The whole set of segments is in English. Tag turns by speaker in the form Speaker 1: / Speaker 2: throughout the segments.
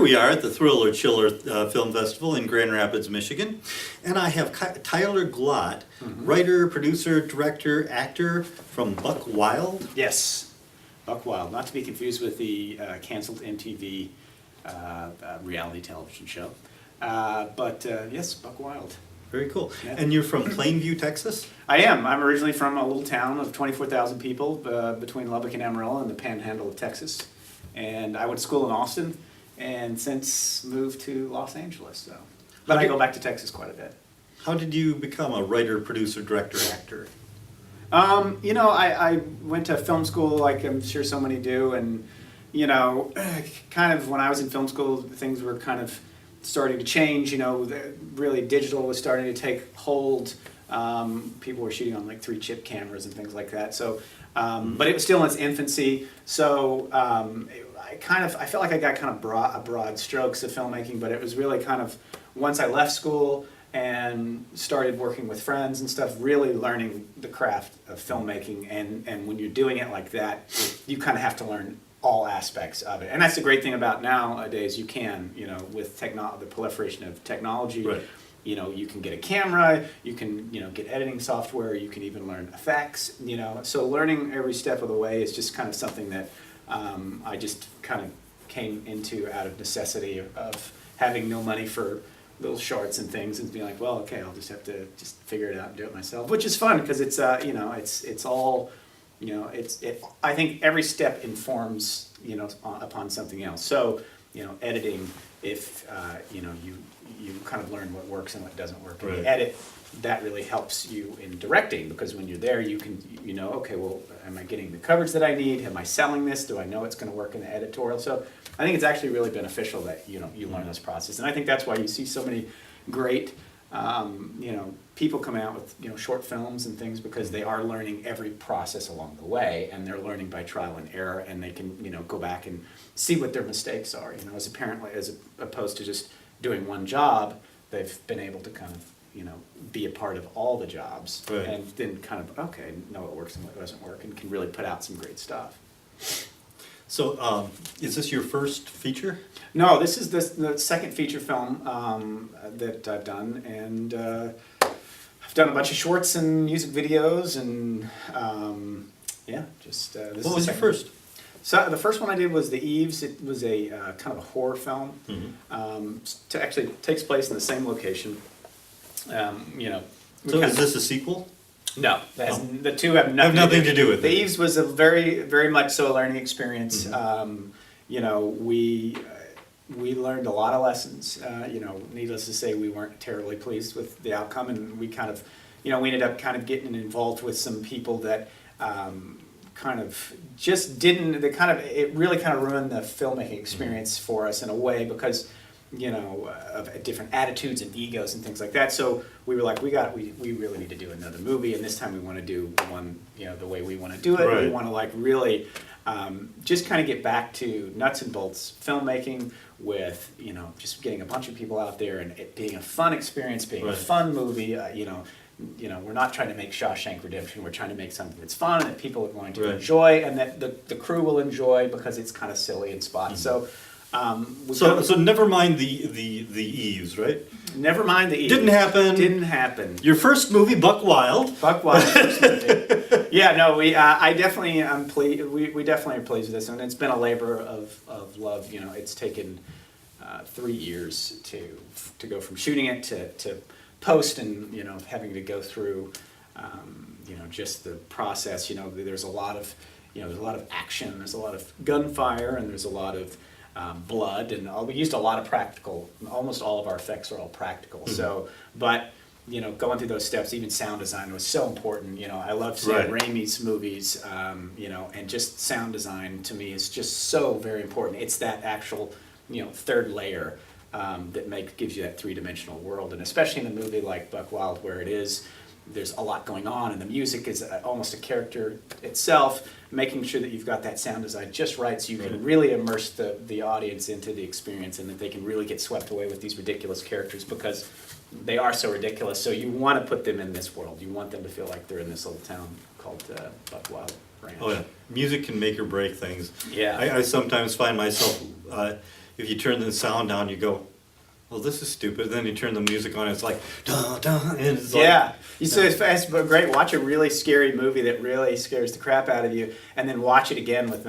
Speaker 1: we are at the Thrill or Chiller Film Festival in Grand Rapids, Michigan, and I have Tyler Glodt, writer, producer, director, actor from Buckwild.
Speaker 2: Yes, Buckwild, not to be confused with the canceled MTV reality television show. Yes, Buckwild.
Speaker 1: Very cool.
Speaker 2: Yeah.
Speaker 1: And you're from Plainview, Texas?
Speaker 2: I am. I'm originally from a little town of 24,000 people between Lubbock and Amarillo in the panhandle of Texas. And I went to school in Austin and since moved to Los Angeles. So, but I go back to Texas quite a bit.
Speaker 1: How did you become a writer, producer, director, actor?
Speaker 2: I went to film school like I'm sure so many do, and kind of when I was in film school, things were kind of starting to change. Really digital was starting to take hold. People were shooting on like 3-chip cameras and things like that. So, but it was still in its infancy. So I felt like I got kind of broad strokes of filmmaking, but it was really kind of once I left school and started working with friends and stuff, really learning the craft of filmmaking. And when you're doing it like that, you kind of have to learn all aspects of it. And that's the great thing about nowadays. You can, with the proliferation of technology,
Speaker 1: right.
Speaker 2: You can get a camera, you can, get editing software, you can even learn effects, So learning every step of the way is just kind of something that I just kind of came into out of necessity of having no money for little shorts and things, and being like, well, okay, I'll just have to just figure it out and do it myself, which is fun because it's it's all, I think every step informs upon something else. So editing, if you kind of learn what works and what doesn't work, and
Speaker 1: right.
Speaker 2: you edit, that really helps you in directing, because when you're there you can okay, well, am I getting the coverage that I need? Am I selling this? Do I know it's going to work in the editorial? So I think it's actually really beneficial that you learn this process, and I think that's why you see so many great people come out with short films and things, because they are learning every process along the way, and they're learning by trial and error, and they can go back and see what their mistakes are. As opposed to just doing one job, they've been able to kind of be a part of all the jobs,
Speaker 1: right.
Speaker 2: and then kind of know what works and what doesn't work, and can really put out some great stuff.
Speaker 1: So, is this your first feature?
Speaker 2: No, this is the second feature film that I've done, and I've done a bunch of shorts and music videos, and this
Speaker 1: What was your first?
Speaker 2: So the first one I did was the Eaves. It was a kind of a horror film. Actually takes place in the same location.
Speaker 1: So is this a sequel?
Speaker 2: No, the two have nothing
Speaker 1: to do with it.
Speaker 2: The Eaves was a very, very much so a learning experience. We learned a lot of lessons. Needless to say, we weren't terribly pleased with the outcome, and we kind of, we ended up kind of getting involved with some people that kind of just didn't. It really kind of ruined the filmmaking experience for us in a way, because of different attitudes and egos and things like that. So we were like, we really need to do another movie, and this time we want to do one, the way we want to do it.
Speaker 1: Right.
Speaker 2: We want to really just kind of get back to nuts and bolts filmmaking with, just getting a bunch of people out there and it being a fun experience, being
Speaker 1: right.
Speaker 2: a fun movie. We're not trying to make Shawshank Redemption. We're trying to make something that's fun and that people are going to
Speaker 1: right.
Speaker 2: enjoy, and that the crew will enjoy, because it's kind of silly in spots. So.
Speaker 1: So never mind the Eaves, right?
Speaker 2: Never mind the Eaves.
Speaker 1: Didn't happen. Your first movie, Buckwild.
Speaker 2: First movie. Yeah, no, I definitely am pleased. We definitely are pleased with this, and it's been a labor of love. It's taken 3 years to go from shooting it to post, and having to go through just the process. There's a lot of action. There's a lot of gunfire, and there's a lot of blood, and we used a lot of practical. Almost all of our effects are all practical. Mm-hmm. So, but going through those steps, even sound design was so important. I love seeing
Speaker 1: right.
Speaker 2: Raimi's movies. And just sound design to me is just so very important. It's that actual third layer that gives you that three-dimensional world, and especially in a movie like Buckwild, where there's a lot going on, and the music is almost a character itself, making sure that you've got that sound design just right, so you can really immerse the audience into the experience, and that they can really get swept away with these ridiculous characters, because they are so ridiculous. So you want to put them in this world. You want them to feel like they're in this little town called Buckwild Ranch.
Speaker 1: Oh yeah, music can make or break things.
Speaker 2: Yeah.
Speaker 1: I sometimes find myself, if you turn the sound down, you go, well, this is stupid. Then you turn the music on, it's like, dun, dun, and it's like,
Speaker 2: Yeah. So it's great. Watch a really scary movie that really scares the crap out of you, and then watch it again with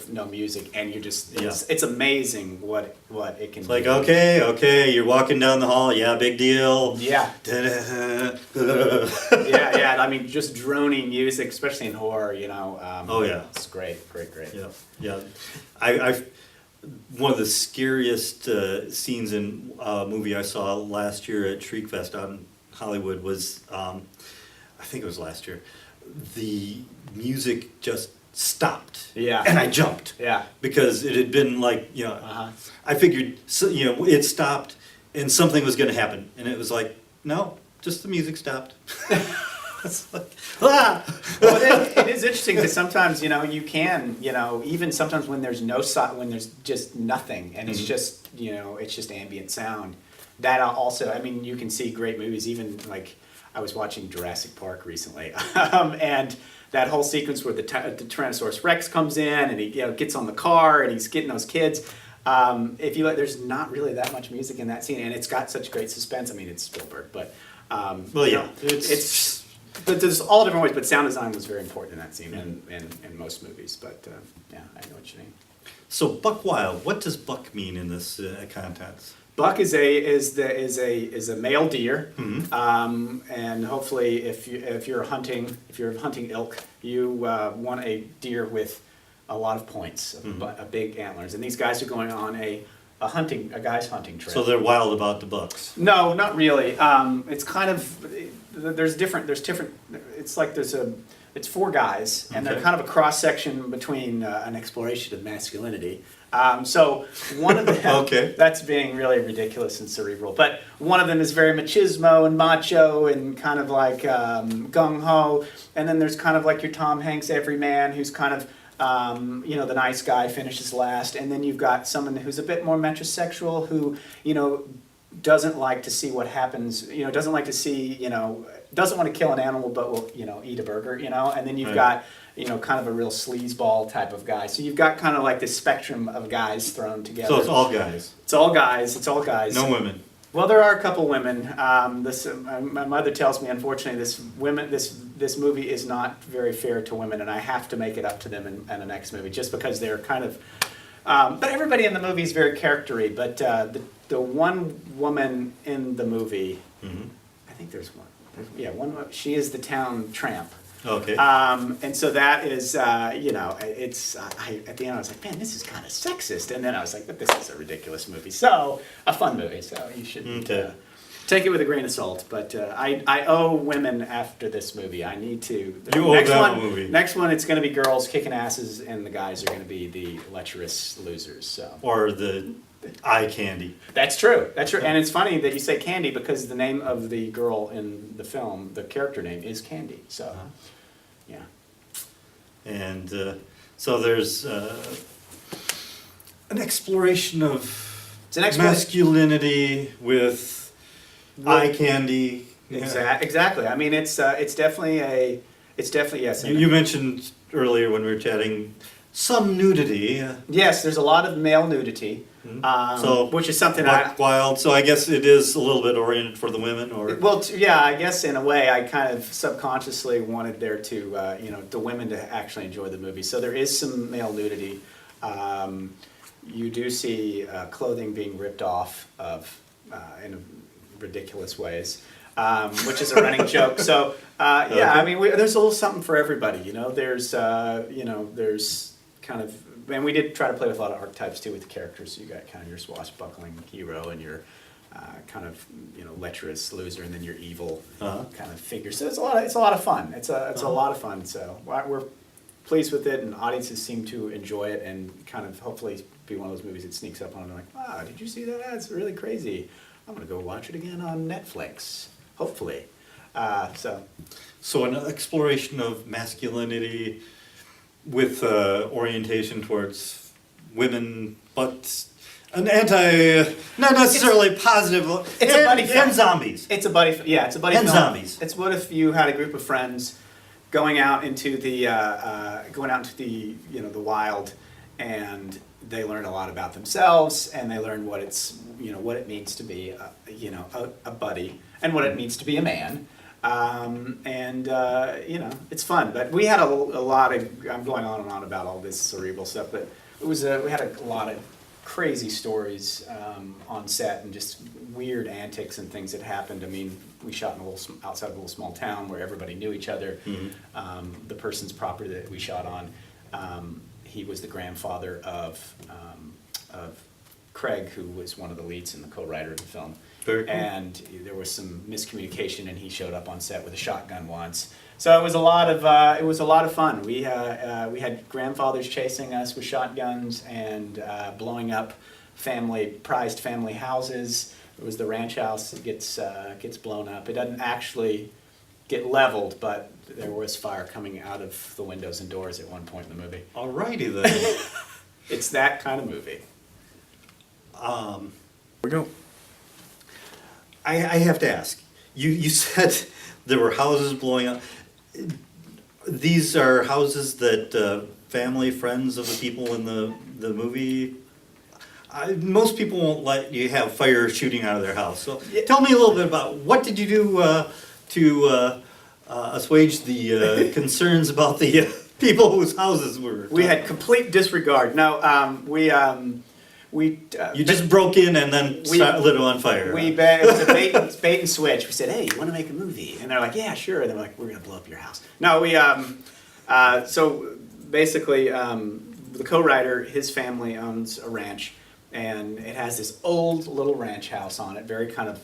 Speaker 2: no music, and you just it's amazing what it can.
Speaker 1: It's like, okay, you're walking down the hall, yeah, big deal.
Speaker 2: Yeah. yeah. I mean, just droning music, especially in horror, you know.
Speaker 1: Oh yeah.
Speaker 2: It's great.
Speaker 1: Yeah. I one of the scariest scenes in a movie I saw last year at Shriekfest out in Hollywood was, I think it was last year, the music just stopped.
Speaker 2: Yeah.
Speaker 1: And I jumped.
Speaker 2: Yeah.
Speaker 1: Because it had been like, I figured, it stopped and something was going to happen. And it was like, no, just the music stopped. It's like, ah!
Speaker 2: Well, it is interesting because sometimes, you can, even sometimes when there's when there's just nothing and it's just, it's just ambient sound. That also, I mean, you can see great movies, even like I was watching Jurassic Park recently, and that whole sequence where the Tyrannosaurus Rex comes in and he gets on the car and he's getting those kids. If you there's not really that much music in that scene, and it's got such great suspense. I mean, it's Spielberg, but but there's all different ways. But sound design was very important in that scene and in most movies. But yeah, I know what you mean.
Speaker 1: So Buckwild, what does buck mean in this context?
Speaker 2: Buck is a male deer, and hopefully, if you're hunting elk, you want a deer with a lot of points, a big antlers, and these guys are going on a guy's hunting trip.
Speaker 1: So they're wild about the bucks.
Speaker 2: No, not really. It's kind of there's different. It's four guys, and they're kind of a cross section between an exploration of masculinity. So one of them, that's being really ridiculous and cerebral, but one of them is very machismo and macho and kind of like gung-ho, and then there's kind of like your Tom Hanks everyman who's kind of, the nice guy finishes last, and then you've got someone who's a bit more metrosexual who, doesn't like to see what happens, doesn't like to see, doesn't want to kill an animal but will, eat a burger, and then you've got, kind of a real sleazeball type of guy. So you've got kind of like this spectrum of guys thrown together.
Speaker 1: So it's all guys.
Speaker 2: It's all guys.
Speaker 1: No women.
Speaker 2: Well, there are a couple women. My mother tells me, unfortunately, this movie is not very fair to women, and I have to make it up to them in the next movie, just because they're kind of. But everybody in the movie is very charactery. But the one woman in the movie, I think there's one. One. She is the town tramp.
Speaker 1: Okay.
Speaker 2: And so that is, it's. At the end, I was like, man, this is kind of sexist. And then I was like, but this is a ridiculous movie. So a fun movie. So you should take it with a grain of salt. But I owe women after this movie. I need to.
Speaker 1: You owe them a movie.
Speaker 2: Next one, it's going to be girls kicking asses, and the guys are going to be the lecherous losers. So.
Speaker 1: Or the eye candy.
Speaker 2: That's true. And it's funny that you say Candy because the name of the girl in the film, the character name, is Candy. So, yeah.
Speaker 1: And so there's an exploration of masculinity with eye candy.
Speaker 2: Exactly. I mean, it's definitely yes.
Speaker 1: You mentioned earlier when we were chatting some nudity.
Speaker 2: Yes, there's a lot of male nudity. Which is something
Speaker 1: Buckwild. So I guess it is a little bit oriented for the women, or
Speaker 2: I guess in a way I kind of subconsciously wanted there to the women to actually enjoy the movie. So there is some male nudity. You do see clothing being ripped off in ridiculous ways, which is a running joke. So I mean there's a little something for everybody. There's there's kind of. And we did try to play with a lot of archetypes too with the characters. So you got kind of your swashbuckling hero and your kind of lecherous loser, and then your evil kind of figure. So it's a lot of fun. It's a lot of fun. So we're pleased with it, and audiences seem to enjoy it, and kind of hopefully be one of those movies that sneaks up on them like, wow, did you see that? That's really crazy. I'm gonna go watch it again on Netflix. Hopefully,
Speaker 1: So an exploration of masculinity with orientation towards women, but an not necessarily positive.
Speaker 2: It's a buddy film.
Speaker 1: And zombies.
Speaker 2: It's a buddy. Yeah, it's a buddy
Speaker 1: and
Speaker 2: film.
Speaker 1: Zombies.
Speaker 2: It's what if you had a group of friends going out into the the wild, and they learn a lot about themselves, and they learn what what it means to be a buddy, and what it means to be a man. It's fun. But we had a lot of, I'm going on and on about all this cerebral stuff, but we had a lot of crazy stories on set, and just weird antics and things that happened. I mean, we shot in outside of a little small town where everybody knew each other. The person's property that we shot on, he was the grandfather of Craig, who was one of the leads and the co-writer of the film.
Speaker 1: Very cool.
Speaker 2: And there was some miscommunication, and he showed up on set with a shotgun once. So it was a lot of fun. We had grandfathers chasing us with shotguns and blowing up prized family houses. It was the ranch house that gets blown up. It doesn't actually get leveled, but there was fire coming out of the windows and doors at one point in the movie.
Speaker 1: Alrighty then.
Speaker 2: It's that kind of movie.
Speaker 3: We go.
Speaker 1: I have to ask. You said there were houses blowing up. These are houses that family, friends of the people in the movie. Most people won't let you have fire shooting out of their house. So tell me a little bit about what did you do to assuage the concerns about the people whose houses were.
Speaker 2: We had complete disregard. No,
Speaker 1: You just broke in and then lit it on fire.
Speaker 2: It was a bait and switch. We said, "Hey, you want to make a movie?" And they're like, "Yeah, sure." And they're like, "We're gonna blow up your house." No, so basically, the co-writer, his family owns a ranch, and it has this old little ranch house on it. Very kind of,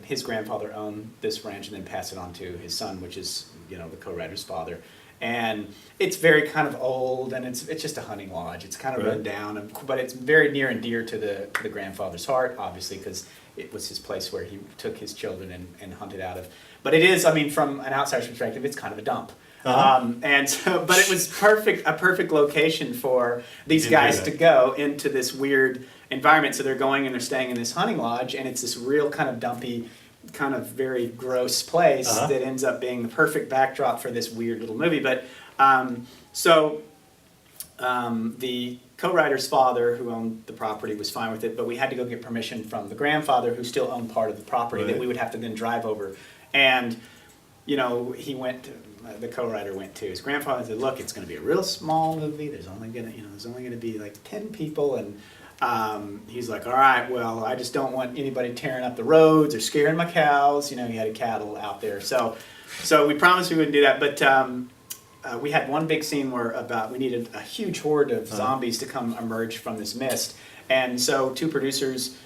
Speaker 2: his grandfather owned this ranch and then passed it on to his son, which is the co-writer's father. And it's very kind of old, and it's just a hunting lodge. It's kind of run down, but it's very near and dear to the grandfather's heart, obviously, because it was his place where he took his children and hunted out of. But it is, I mean, from an outsider's perspective, it's kind of a dump. And so, but it was a perfect location for these guys to go into this weird environment. So they're going and they're staying in this hunting lodge, and it's this real kind of dumpy, kind of very gross place that ends up being the perfect backdrop for this weird little movie. But the co-writer's father, who owned the property, was fine with it, but we had to go get permission from the grandfather, who still owned part of the property that we would have to then drive over. And the co-writer went to his grandfather and said, "Look, it's going to be a real small movie. There's only going to be like 10 people." And he's like, "All right, well, I just don't want anybody tearing up the roads or scaring my cows." He had cattle out there. So we promised we wouldn't do that. But we had one big scene where we needed a huge horde of zombies to come emerge from this mist. And so two producers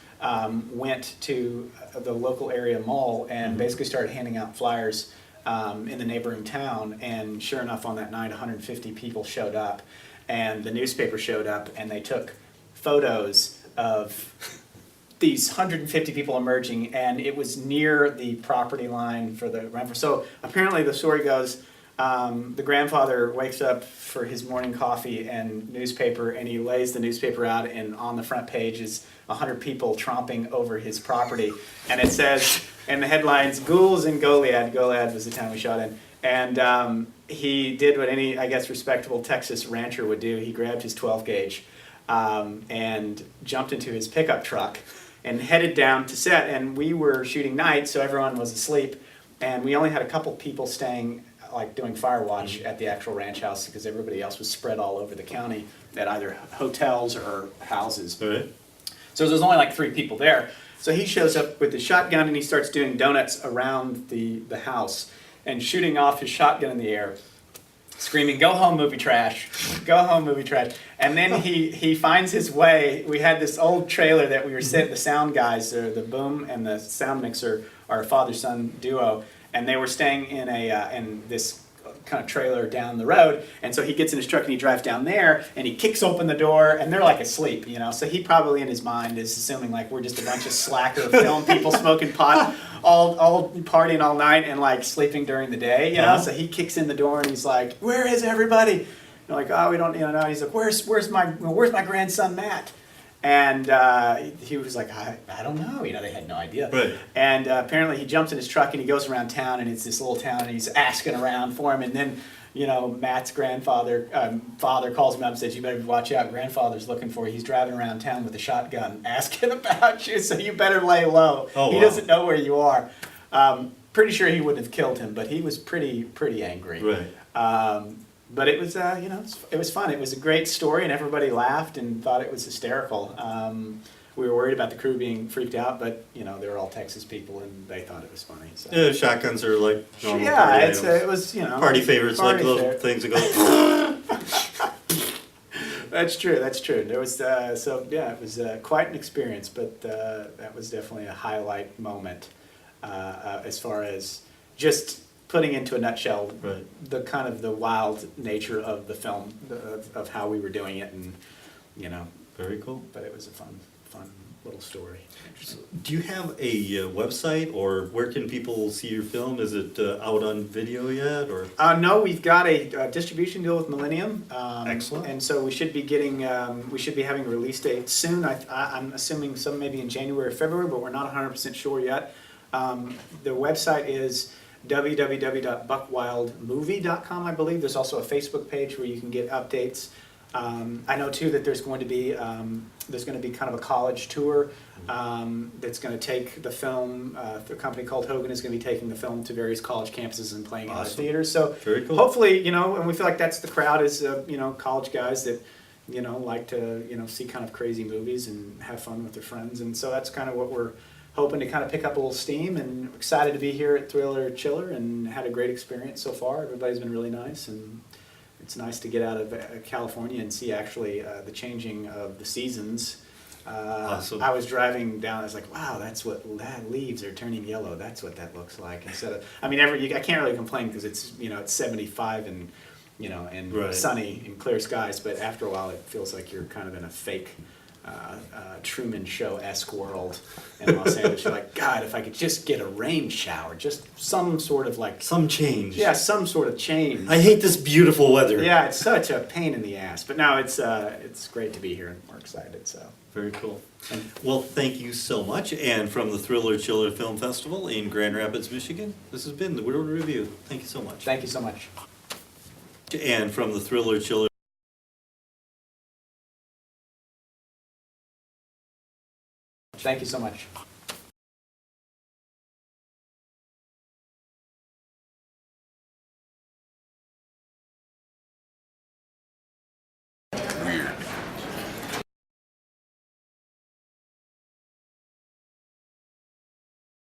Speaker 2: went to the local area mall and basically started handing out flyers in the neighboring town. And sure enough, on that night, 150 people showed up. And the newspaper showed up, and they took photos of these 150 people emerging, and it was near the property line for the grandfather. So apparently the story goes, the grandfather wakes up for his morning coffee and newspaper, and he lays the newspaper out, and on the front page is 100 people tromping over his property. And it says, in the headlines, "Ghouls in Goliad." Goliad was the town we shot in. And he did what any, I guess, respectable Texas rancher would do. He grabbed his 12 gauge and jumped into his pickup truck and headed down to set. And we were shooting night, so everyone was asleep. And we only had a couple people staying, like doing fire watch at the actual ranch house, because everybody else was spread all over the county at either hotels or houses.
Speaker 1: Right.
Speaker 2: So there's only like 3 people there. So he shows up with his shotgun, and he starts doing donuts around the house and shooting off his shotgun in the air, screaming, "Go home, movie trash. Go home, movie trash." And then he finds his way. We had this old trailer that we were sitting, the sound guys, the boom and the sound mixer, our father-son duo, and they were staying in this kind of trailer down the road. And so he gets in his truck and he drives down there, and he kicks open the door, and they're like asleep, So he probably in his mind is assuming like we're just a bunch of slacker film people smoking pot, all partying all night and like sleeping during the day, So he kicks in the door and he's like, "Where is everybody?" They're like, "Oh, we don't, know." He's like, "Where's my grandson Matt?" And he was like, I don't know. They had no idea.
Speaker 1: Right.
Speaker 2: And apparently he jumps in his truck and he goes around town, and it's this little town, and he's asking around for him. And then you know, Matt's grandfather, father calls him up and says, "You better watch out, grandfather's looking for you. He's driving around town with a shotgun asking about you, so you better lay low.
Speaker 1: Oh,
Speaker 2: he
Speaker 1: wow.
Speaker 2: doesn't know where you are." Pretty sure he wouldn't have killed him, but he was pretty angry.
Speaker 1: Right.
Speaker 2: But it was, you know, it was fun. It was a great story, and everybody laughed and thought it was hysterical. We were worried about the crew being freaked out, but you know, they were all Texas people, and they thought it was funny. So.
Speaker 1: Yeah, shotguns are like normal
Speaker 2: Yeah,
Speaker 1: party
Speaker 2: it
Speaker 1: items.
Speaker 2: was, you know,
Speaker 1: Party favorites, like
Speaker 2: party
Speaker 1: those
Speaker 2: favorite.
Speaker 1: things that go.
Speaker 2: That's true. That's true. There was so yeah, it was quite an experience, but that was definitely a highlight moment as far as just putting into a nutshell
Speaker 1: Right.
Speaker 2: the kind of the wild nature of the film, of how we were doing it, and you know.
Speaker 1: Very cool.
Speaker 2: But it was a fun little story. Interesting.
Speaker 1: Do you have a website, or where can people see your film? Is it out on video yet, or?
Speaker 2: No, we've got a distribution deal with Millennium.
Speaker 1: Excellent.
Speaker 2: And so we should be getting, we should be having a release date soon. I'm assuming some maybe in January or February, but we're not 100% sure yet. The website is www.buckwildmovie.com, I believe. There's also a Facebook page where you can get updates. I know too that there's going to be kind of a college tour that's going to take the film. A company called Hogan is going to be taking the film to various college campuses and playing in the
Speaker 1: Awesome.
Speaker 2: theaters. So
Speaker 1: Very cool.
Speaker 2: hopefully, you know, and we feel like that's the crowd is you know, college guys that you know like to see kind of crazy movies and have fun with their friends, and so that's kind of what we're hoping to kind of pick up a little steam. And excited to be here at Thriller Chiller and had a great experience so far. Everybody's been really nice, and it's nice to get out of California and see actually the changing of the seasons.
Speaker 1: Awesome.
Speaker 2: I was driving down, I was like, wow, that's what leaves are turning yellow. That's what that looks like. Instead of, I mean, I can't really complain because it's, you know, it's 75 and, you know, and
Speaker 1: Right.
Speaker 2: sunny and clear skies, but after a while it feels like you're kind of in a fake Truman Show-esque world in Los Angeles. You're like, God, if I could just get a rain shower, just some sort of like,
Speaker 1: Some change.
Speaker 2: yeah, some sort of change.
Speaker 1: I hate this beautiful weather.
Speaker 2: Yeah, it's such a pain in the ass. But no, it's great to be here, and we're excited. So
Speaker 1: Very cool. Well, thank you so much. And from the Thriller Chiller Film Festival in Grand Rapids, Michigan, this has been the World Review. Thank you so much.
Speaker 2: thank you so much.
Speaker 1: And from the Thriller Chiller
Speaker 2: Thank you so much.